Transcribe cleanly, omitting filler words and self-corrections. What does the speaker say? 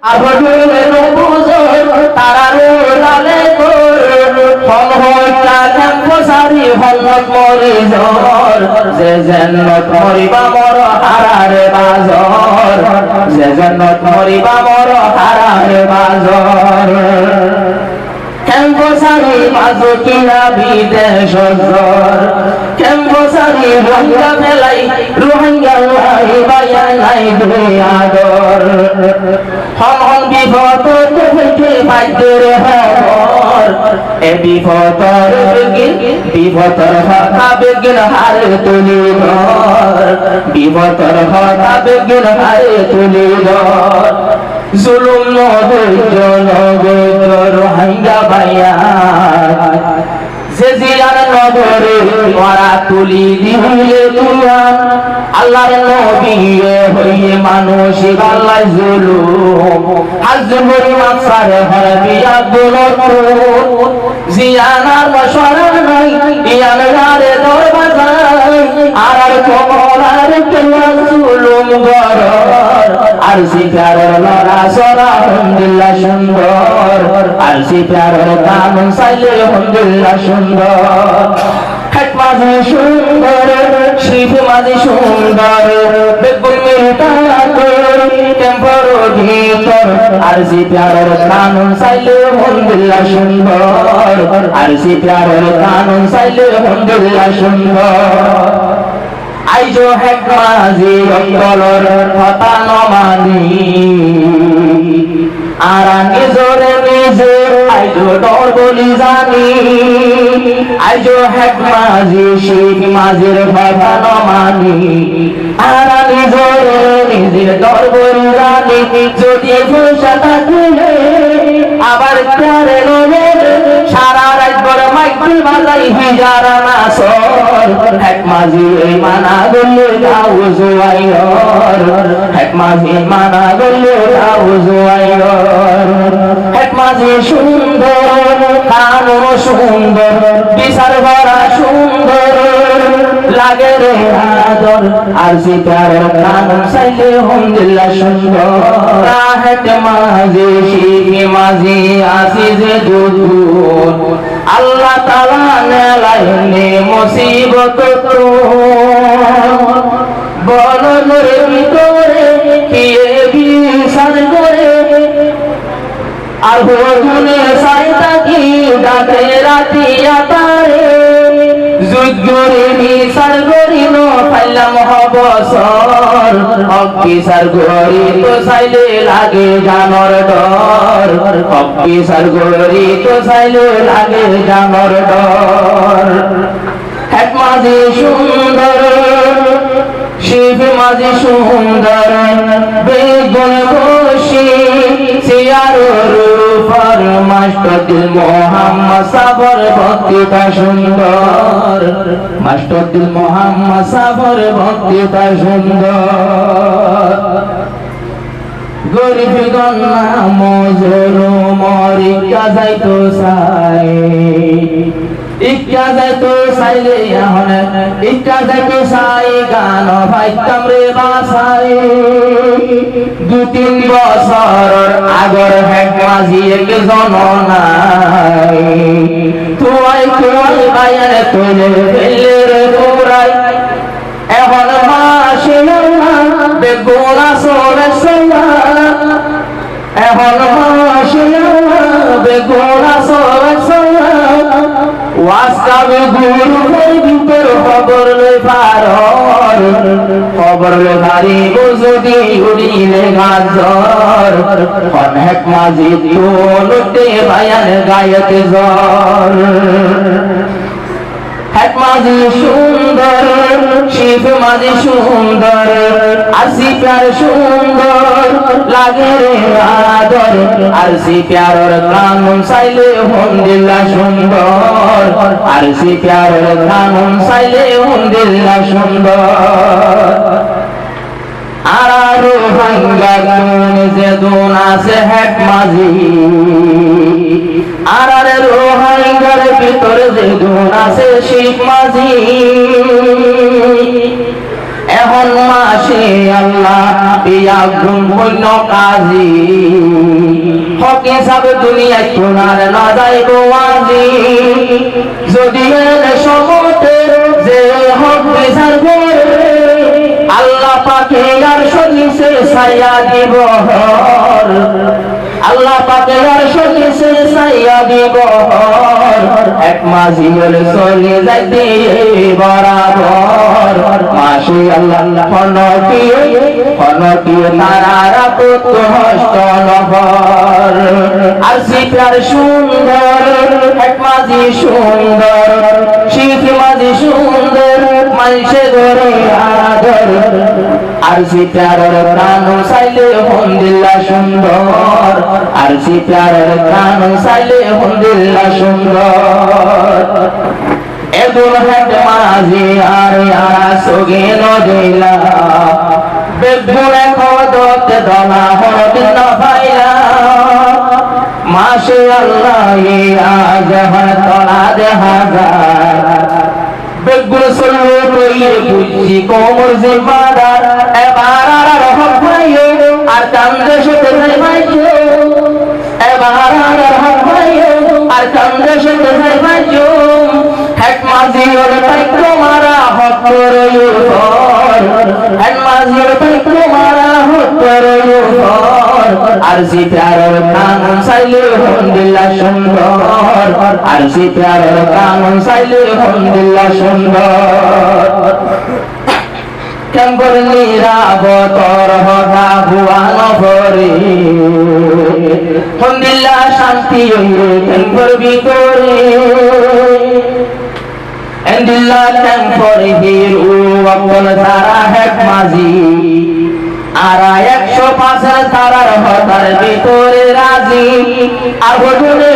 আবদুলের বুজুর তারারে লালে গোর ফল হইতা ক্যাম্পসারি হন্নত মরি জোর যে জান্নাত মরিবা মর হারারে বাজর যে জান্নাত মরিবা মর হারারে বাজর ক্যাম্পসারি বাজো কিনা বিদেশ জোর ক্যাম্পসারি রোহিঙ্গা ফেলাই রোহিঙ্গা লাই বায়া নাই দুনিয়াদর হন বিপদ থেকে বাইদের হর এ বিপদর বিপদর হতা বেগিন হারে তুলি ঘর বিপদর হতা বেগিন হারে তুলি ঘর জুলুম নধৈর্য নগৈর্য রোহিঙ্গা বাইয়া যে জিয়ার নগরে ওরা তুলি দিলে তুয়ান আল্লাহর নবী হইয়ে মানুষ আল্লাহ জুলুম হাজমুল মাকসার হরবিয়া গুলত জিয়ানার মশারার নাই ইয়ানারে দরবাজাই আর কমলার কেলা জুলুম গরর আর সিফারের লড়া সরা আলহামদুলিল্লাহ সুন্দর আর সিফারের কানুন সাইলে আলহামদুলিল্লাহ সুন্দর হেট মাঝে সুন্দর শিব মাঝে সুন্দর বেগুন মিলতা টেম্পর ভিতর আর সিফারের কানুন সাইলে আলহামদুলিল্লাহ সুন্দর আর সিফারের কানুন সাইলে আলহামদুলিল্লাহ সুন্দর আইজো হেক মাঝি অন্তলর কথা নমানি আর নিজরে নিজে আইজো ডর বলি জানি আইজো হেক মাঝি শিখ মাঝির কথা নমানি আর নিজরে নিজের ডর বলি জানি যদি পয়সা থাকিলে আবার প্যারে নবে সারা রাত বড় মাইকি বাজাই হিজারা না সর হেক মাঝি এই মানা গলে যাও জুয়াইর হেক মাঝি মানা গলে যাও জুয়াইর হেক মাঝি সুন্দর কানুন সুন্দর বিচার ভরা সুন্দর লাগে রে আদর আর সিতারের কানুন সাইলে আলহামদুলিল্লাহ সুন্দর হেক মাঝি শিখি মাঝি আসি যে দুধ আল্লাহ তাআলা নেলাইনে মুসিবত তো বলনের ভিতরে কিয়ে বিচার করে আর ভোজনে সাইতা কি ডাকে রাতি আতারে যুদ্ধরে বিচার করিল ফাইলাম হবসর অকিসার গরি তো সাইলে লাগে জানর ডর অকিসার গরি তো সাইলে লাগে জানর ডর হেক মাঝি সুন্দর শিব মাঝি সুন্দর বেগুন বসি সিয়ার রূপর মাস্টার দিল মোহাম্মদ সাবর ভক্তিটা সুন্দর মাস্টার দিল মোহাম্মদ সাবর ভক্তিটা সুন্দর গরিব গন্না মজুর মরিকা যাইতো সাই ইকা যাইতো সাইলে এখন ইকা যাইতো সাই গান ভাইতাম রে বাসাই 2-3 বছর আগর হেক মাঝি এক জননাই তুই বাইরে তুলে ফেলে রে তোরাই এখন মাসে বেগুন আসরে সোনা এখন মাসে বেগুন আসরে সোনা ওয়াসকাবে গুরু হই ভিতর খবর লই পারর খবর লই ভারি বুঝদি উড়িলে গাজর অনেক মাঝি তোলতে বায়ান গায়তে জর হেক মাঝি সুন্দর শিব মাঝি সুন্দর আসি প্যার সুন্দর লাগে রে আদর আরসি প্যারর কানুন সাইলে আলহামদুলিল্লাহ সুন্দর আরসি প্যারর কানুন সাইলে আলহামদুলিল্লাহ সুন্দর আর রোহিঙ্গা কোন যে দুন আছে হেক মাঝি আর রোহিঙ্গার ভিতরে যে দুন আছে শিখ মাঝি এখন মাসে আল্লাহ পিয়া গুণ কাজী হকে সব দুনিয়া তোমার না যাইব আজি যদি সমতে যে হক বিচার করে আল্লাহ পাকে আর সলিসে ছায়া দিব আল্লাহ পাকে আর সলিসে ছায়া দিব এক মাঝি হলে চলে যাইতে বরাবর মাসে আল্লাহ ফনটি তারারা কত হস্ত নভর আর সিটার সুন্দর এক মাঝি সুন্দর শিখ মাঝি সুন্দর মাইসে ধরে আদর আর সিটার প্রাণ চাইলে হন্দিল্লা সুন্দর আর সিটার প্রাণ চাইলে হন্দিল্লা সুন্দর এদুল হেড মাঝি আর সোগে নদিলা বেগুনে কদত দলা হদিন ভাইলা মাসে আল্লাহ আজ তলা দে হাজার বেগুন সল্লু কইলে বুঝি কোমর জিম্মাদার এবার আর রহম ভাইও আর চান্দে সাথে যাই ভাইও এবার আর রহম ভাইও আর চান্দে সাথে যাই ভাইও এক মাঝি ওর তাই তোমারা হক করো এক মাঝি ওর তাই তোমারা হক করো আর সিতার কানুন চাইলে হন্দিল্লা সুন্দর আর সিতার কানুন চাইলে হন্দিল্লা সুন্দর কেমন নিরাবতর হঠা ভুয়ান ভরে হন্দিল্লা শান্তি কেমন ভিতরে এন্দিল্লা কেমন হিরু অকল তারা হেক মাঝি আর 105 তারার হতার ভিতরে রাজি আর বদলে